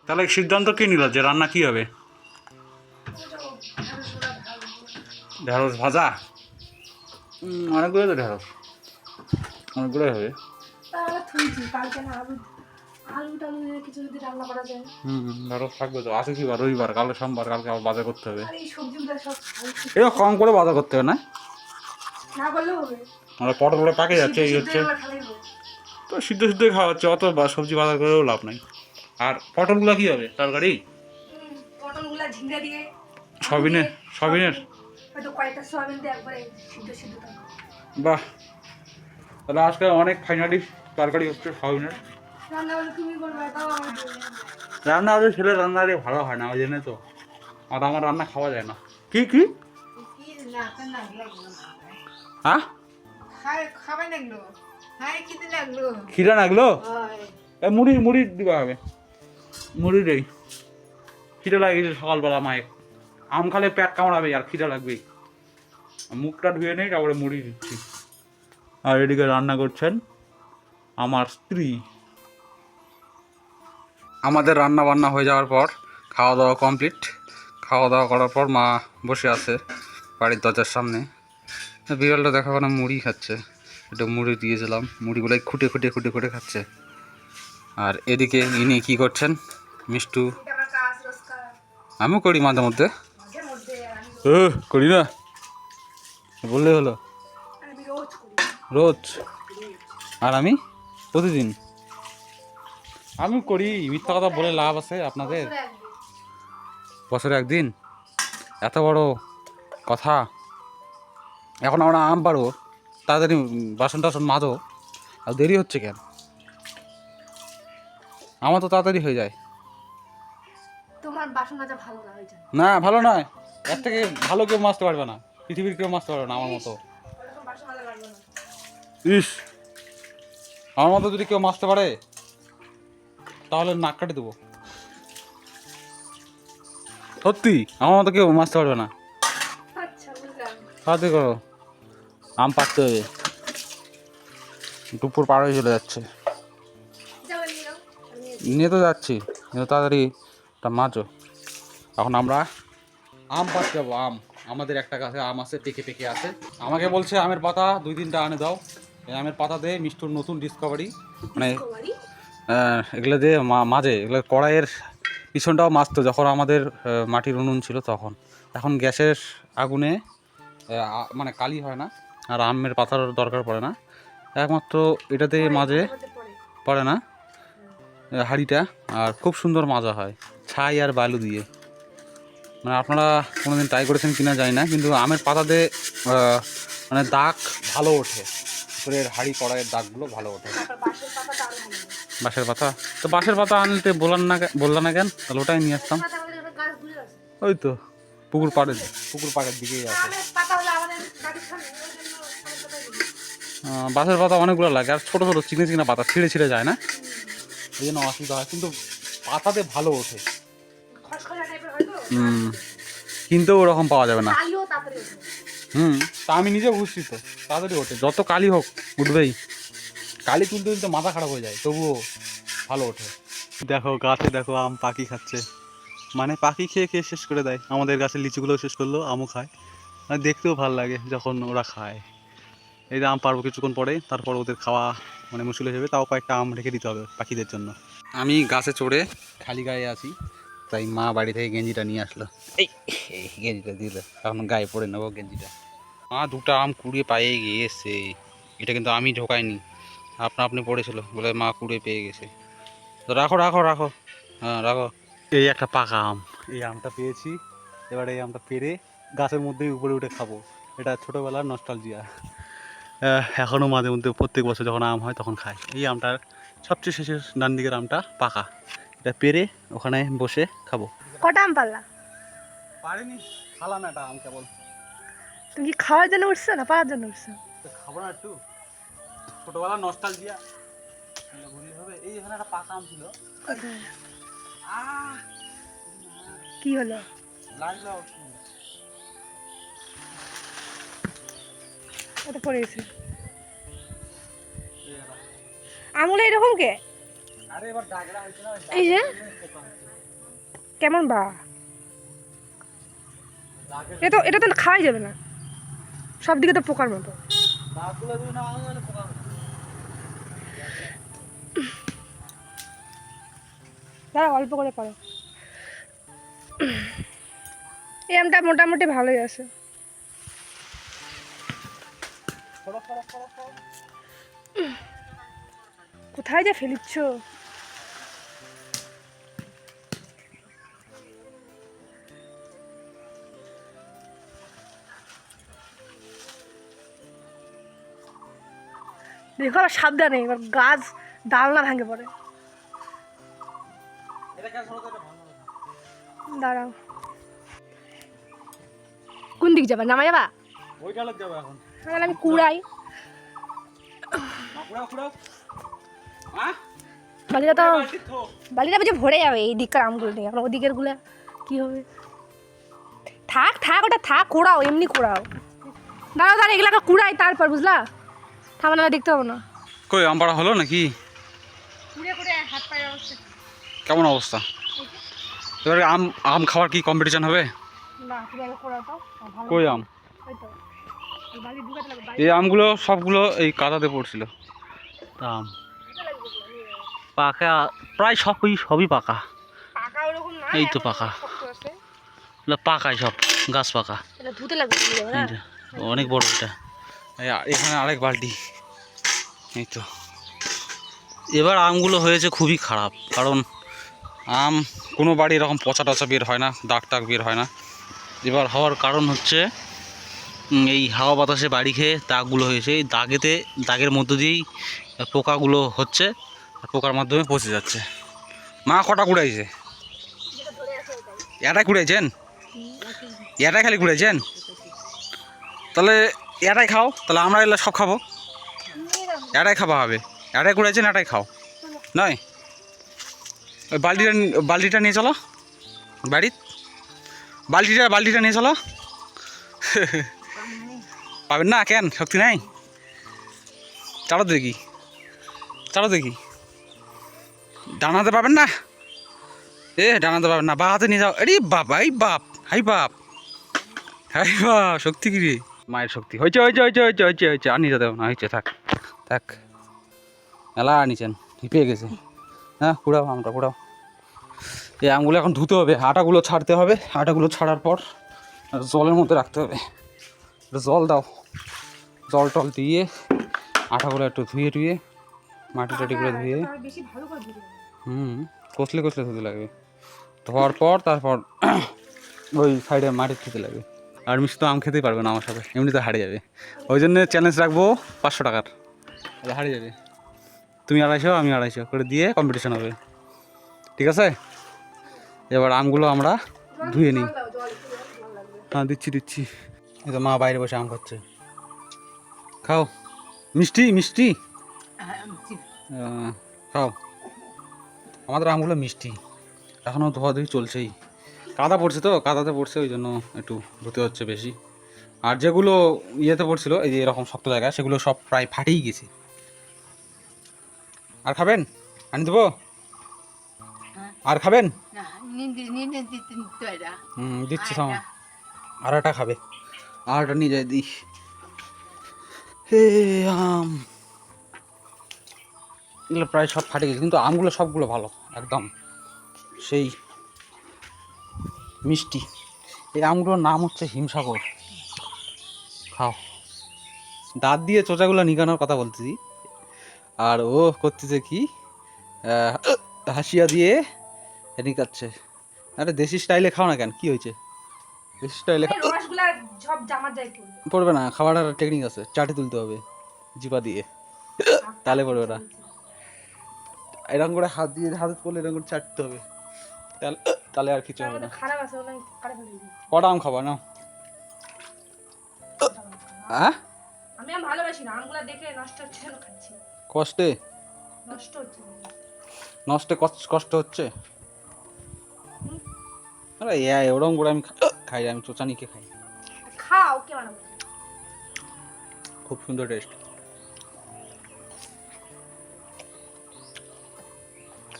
তাহলে সিদ্ধান্ত কি নিল যে রান্না কি হবে? ঢেঁড়স ভাজা। অনেকগুলো তো ঢেঁড়স, অনেকগুলোই হবে। ঢেঁড়স থাকবে তো। আছে কি বার? রবিবার, কালকে সোমবার, কালকে আবার বাজার করতে হবে। এও কম করে বাজার করতে হবে না? আমার পটলগুলো পাকে যাচ্ছে, এই হচ্ছে তো সিদ্ধ সিদ্ধই খাওয়া হচ্ছে, অত সবজি বাজার করেও লাভ নাই। আর পটলগুলো কি হবে? তরকারি? সবিনের সবিনের বাহ, তাহলে আজকে অনেক ফাইনালি তরকারি হচ্ছে সবিনের। রান্না ওদের ছেলে রান্না দিয়ে ভালো হয় না, ওই জন্য তো। আর আমার রান্না খাওয়া যায় না। কি কি? হ্যাঁ, খিদা লাগলো? মুড়ি মুড়ি দিবা হবে, মুড়ি দেই। খিদে লাগে সকালবেলা মায়ের। আম খালে পেট কামড়াবে আর খিদে লাগবেই। মুখটা ধুয়ে নেই, তারপরে মুড়ি দিচ্ছি। আর এদিকে রান্না করছেন আমার স্ত্রী। আমাদের রান্না বান্না হয়ে যাওয়ার পর খাওয়া দাওয়া কমপ্লিট। খাওয়া দাওয়া করার পর মা বসে আছে বাড়ির দরজার সামনে। বিড়ালটা দেখা কোনো মুড়ি খাচ্ছে, একটু মুড়ি দিয়েছিলাম, মুড়িগুলোই খুঁটে খুঁটে খুঁটে খুঁটে খাচ্ছে। আর এদিকে ইনি কি করছেন? মিষ্টু। আমিও করি মাঝে মধ্যে, করি না বললে হলো, রোজ। আর আমি প্রতিদিন আমি করি। মিথ্যা কথা বলে লাভ আছে আপনাদের? বছরে একদিন? এত বড় কথা। এখন আমরা আম পারবো, তাড়াতাড়ি বাসন টাসন মাজো, আর দেরি হচ্ছে কেন? আমার তো তাড়াতাড়ি হয়ে যায়। তোমার বাসন মাজা ভালো না হয়ে যায়। না ভালো নয়, এর থেকে ভালো কেউ মাজতে পারবে না, পৃথিবীর কেউ মাজতে পারবে না আমার মতো। ইস, আমার মতো যদি কেউ মাজতে পারে তাহলে নাক কাটে দেবো। সত্যি, আমার মতো কেউ মাজতে পারবে না। তাড়াতাড়ি করো, আম পাড়তে হবে, দুপুর পার হয়ে চলে যাচ্ছে। নিয়ে তো যাচ্ছি, কিন্তু তাড়াতাড়ি তা মাজো। এখন আমরা আম পাড়তে যাবো। আম, আমাদের একটা গাছে আম আছে, পেকে পেকে আছে। আমাকে বলছে আমের পাতা 2-3টা আনে দাও। এই আমের পাতা দিয়ে মিষ্টুর নতুন ডিসকভারি, মানে এগুলো দিয়ে মাঝে এগুলো কড়াইয়ের পিছনটাও মাজতো যখন আমাদের মাটির উনুন ছিল তখন। এখন গ্যাসের আগুনে মানে কালি হয় না, আর আমের পাতার দরকার পড়ে না, একমাত্র এটাতে মাঝে পড়ে না হাঁড়িটা। আর খুব সুন্দর মাজা হয় ছাই আর বালু দিয়ে। মানে আপনারা কোনোদিন ট্রাই করেছেন কিনা জানি না, কিন্তু আমের পাতাতে মানে দাগ ভালো ওঠে, উপরের হাঁড়ি কড়াইয়ের দাগগুলো ভালো ওঠে। বাঁশের পাতা? তো বাঁশের পাতা আনতে বললাম না কেন? তাহলে ওটাই নিয়ে আসতাম। ওই তো পুকুর পাড়ের দিকেই আছে। বাঁশের পাতা অনেকগুলো লাগে, আর ছোটো ছোটো চিকনে চিকনে পাতা ছিঁড়ে ছিঁড়ে যায় না, এই জন্য অসুবিধা হয়। কিন্তু পাতাতে ভালো ওঠে। কিনতেও ওরকম পাওয়া যাবে না। তা আমি নিজে বুঝছি তো, তাড়াতাড়ি ওঠে, যত কালি হোক উঠবেই। কালি তুলতে তুলতে মাথা খারাপ হয়ে যায়, তবুও ভালো ওঠে। দেখো গাছে দেখো আম পাখি খাচ্ছে, মানে পাখি খেয়ে খেয়ে শেষ করে দেয়। আমাদের গাছের লিচুগুলোও শেষ করলো, আমও খায়। আর দেখতেও ভালো লাগে যখন ওরা খায়। এই যে আম পারবো কিছুক্ষণ পরে, তারপর ওদের খাওয়া মানে মুশকিল হয়ে যাবে। তাও কয়েকটা আম রেখে দিতে হবে পাখিদের জন্য। আমি গাছে চড়ে খালি গায়ে আছি, তাই মা বাড়ি থেকে গেঞ্জিটা নিয়ে আসলো। এই গেঞ্জিটা দিল, এখন গায়ে পরে নেবো গেঞ্জিটা। মা 2টা আম কুড়িয়ে পায়ে গিয়েছে। এটা কিন্তু আমি ঢোকাইনি, আপনি পড়েছিল বলে মা কুড়িয়ে পেয়ে গেছে। তো রাখো রাখো রাখো, হ্যাঁ রাখো। এই একটা পাকা আম, এই আমটা পেয়েছি। এবারে এই আমটা পেরে গাছের মধ্যেই উপরে উঠে খাবো। এটা ছোটোবেলার নস্টালজিয়া। এখনও মাঝে মধ্যে প্রত্যেক বছর যখন আম হয় তখন খাই। এই আমটার সবচেয়ে শেষের ডান দিকের আমটা পাকা, এটা পেরে ওখানে বসে খাবো। কটা আম পারলা? পারিনি, খালাম একটা আম কেবল। তুমি কি খাওয়ার জন্য উঠছো না পাড়ার জন্য উঠছো? খাবো না একটু, ছোটোবেলার নস্টালজিয়া ভুললে হবে। এই এখানে একটা পাকা আম ছিল। কি হলো? লাগলো, ওটা পড়ে গেছে। আমগুলো এরকম কে? আরে এবার দাগড়া হয়েছে না, এই যে কেমন বা, এটা তো খাওয়াই যাবে না, সব দিকে তো পোকার মতো। দাঁড়া অল্প করে পারো। এই আমটা মোটামুটি ভালোই আছে। কোথায় যা ফেলিচ্ছ? দেখো আবার সাবধানে, এবার গাছ ডাল না ভাঙে পড়ে। দাঁড়াও, কোন দিক যাবা? নামা যাবা? ওইটা লোক যাবে এখন। তাহলে আমি কুড়াই। বালিটা তো বালিটা বুঝে ভরে যাবে এই দিককার আমগুলো নিয়ে, এখন ওদিকের গুলা কি হবে? থাক থাক, ওটা থাক, কুড়াও, এমনি কুড়াও। দাঁড়াও দাঁড়া, এগুলাকে কুড়াই তারপর, বুঝলা? থামা না, দেখতে পাবো না। কই আম পাড়া হলো নাকি? কুড়ে কুড়ে হাত পায়ের অবস্থা কেমন অবস্থা? এবারে আম আম খাওয়ার কি কম্পিটিশন হবে? না, তুমি আগে কুড়াও তো ভালো। কই আম? ওই তো এই বালি ঢুকাতে লাগবে, এই আমগুলো সবগুলো এই কাদাতে পড়ছিল। আম পাকা প্রায় সবই পাকা। পাকা ওরকম না, এই তো পাকা, শক্ত আছে। পাকাই সব, গাছ পাকা। এটা ধুতে লাগবে, না? এই যে, অনেক বড় এটা। এখানে আরেক বালতি। এই তো এবার আমগুলো হয়েছে খুবই খারাপ, কারণ আম কোনো বাড়ি এরকম পচা টচা বের হয় না, দাগ টাগ বের হয় না। এবার হওয়ার কারণ হচ্ছে এই হাওয়া বাতাসে বাড়ি খেয়ে দাগগুলো হয়েছে। এই দাগের মধ্য দিয়েই পোকাগুলো হচ্ছে, আর পোকার মাধ্যমে পচে যাচ্ছে। মা কটা কুড়াইছে? এটাই কুড়াইছেন? এটাই খালি কুড়াইছেন? তাহলে এটাই খাও, তাহলে আমরা এগুলো সব খাবো। এটাই খাওয়া হবে, এটাই কুড়াইছেন, এটাই খাও নয়। ওই বালতিটা নিয়ে চলো বাড়ির, বালতিটা নিয়ে চলো। পাবেন না কেন? শক্তি নাই? চালো দেখি ডানাতে পাবেন না? ডানাতে পাবেন না, বা হাতে নিয়ে যাও। আরে বাবা, এই বাপ, হাই বাপ, শক্তি কি রে? মায়ের শক্তি হয়েছে। আর নিয়ে যেতে হবে না, হয়েছে, থাক। মেলা নিচেন পেয়ে গেছে। হ্যাঁ, কুড়াও আমটা কুড়াও। এই আমগুলো এখন ধুতে হবে, আটাগুলো ছাড়তে হবে। আটাগুলো ছাড়ার পর জলের মধ্যে রাখতে হবে। জল দাও, জল টল দিয়ে আটাগুলো একটু ধুয়ে মাটি টাটিগুলো ধুয়ে, বেশি ভালো করে ধুতে কষলে ধুতে লাগবে। ধোয়ার পর তারপর ওই সাইডে মাটি ধুতে লাগবে। আর মিষ্টি তো আম খেতেই পারবে না আমার সাথে, এমনিতে হারিয়ে যাবে। ওই জন্য চ্যালেঞ্জ রাখবো 500 টাকার, হারিয়ে যাবে। তুমি 250, আমি 250 করে দিয়ে কম্পিটিশন হবে, ঠিক আছে? এবার আমগুলো আমরা ধুয়ে নিই। হ্যাঁ, দিচ্ছি। এই তো মা বাইরে বসে আম খাচ্ছে, খাও। মিষ্টি খাও। আমাদের আমগুলো মিষ্টি, এখনও ধোয়াধুয়ি চলছেই। কাদা পড়ছে তো, কাদাতে পড়ছে, ওই জন্য একটু ধুতে হচ্ছে বেশি। আর যেগুলো ইয়েতে পড়ছিল, এই যে এরকম শক্ত জায়গা, সেগুলো সব প্রায় ফাটেই গেছে। আর খাবেন? আনি দেবো? আর খাবেন? দিচ্ছি, থামো। আর একটা খাবে, আর একটা নিয়ে যায় দিই। হে আম এগুলো প্রায় সব ফাটে গেছে, কিন্তু আমগুলো সবগুলো ভালো, একদম সেই মিষ্টি। এই আমগুলোর নাম হচ্ছে হিমসাগর। খাও। দাঁত দিয়ে চোচাগুলো নিগানোর কথা বলতেছি, আর ও করতেছে কি, হাসিয়া দিয়ে নিকাচ্ছে। আরে দেশি স্টাইলে খাও না কেন, কি হয়েছে? দেশি স্টাইলে রসগুলা সব জামা যায় পড়বে না, খাওয়ার টেকনিক আছে, চাটি তুলতে হবে জিপা দিয়ে, তাহলে পড়বে না। এরকম করে হাতে পড়লে এরকম করে চাটতে হবে, তাহলে আর কিছু হবে না। খারাপ আছে, কটা আম খাবা না? হ্যাঁ, আমি আম ভালোবাসি না, আমগুলা দেখে নষ্ট হচ্ছে কেন খাচ্ছি? কষ্টে কষ্ট হচ্ছে। আরে ওরকম করে আমি খাই, আমি চোচানিকে খাই। খাও, কে বানাবো? খুব সুন্দর টেস্ট।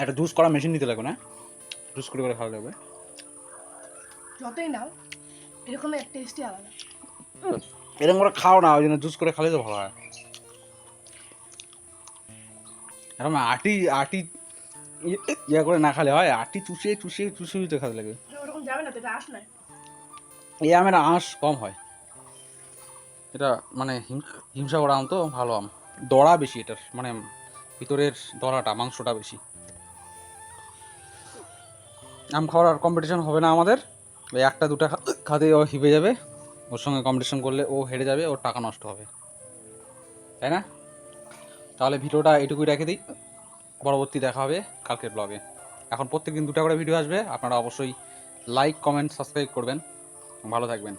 একটা জুস করা মেশিন নিতে লাগবে না? জুস করে খাওয়া লাগবে। যতই নাও এরকমের টেস্টই আলাদা। এরকম করে খাও না, ওই জন্য জুস করে খালে তো ভালো হয়। এরকম আটি আটি ইয়ে করে না খালে হয়, আটি চুষিয়ে চুষিয়ে চুষিয়ে খাতে লাগে। ওরকম যাবে না তো, এটা আস নাই। এই আমের আঁশ কম হয়, এটা মানে হিমসা করা আম তো ভালো আম, দড়া বেশি এটার, মানে ভিতরের দড়াটা মাংসটা বেশি। আম খাওয়ার আর কম্পিটিশন হবে না আমাদের, ওই একটা দুটা খাতে ও হিবে যাবে, ওর সঙ্গে কম্পিটিশন করলে ও হেরে যাবে, ওর টাকা নষ্ট হবে, তাই না? তাহলে ভিডিওটা এটুকুই রেখে দিই, পরবর্তী দেখা হবে কালকের ব্লগে। এখন প্রত্যেকদিন 2টা করে ভিডিও আসবে, আপনারা অবশ্যই লাইক কমেন্ট সাবস্ক্রাইব করবেন, ভালো থাকবেন।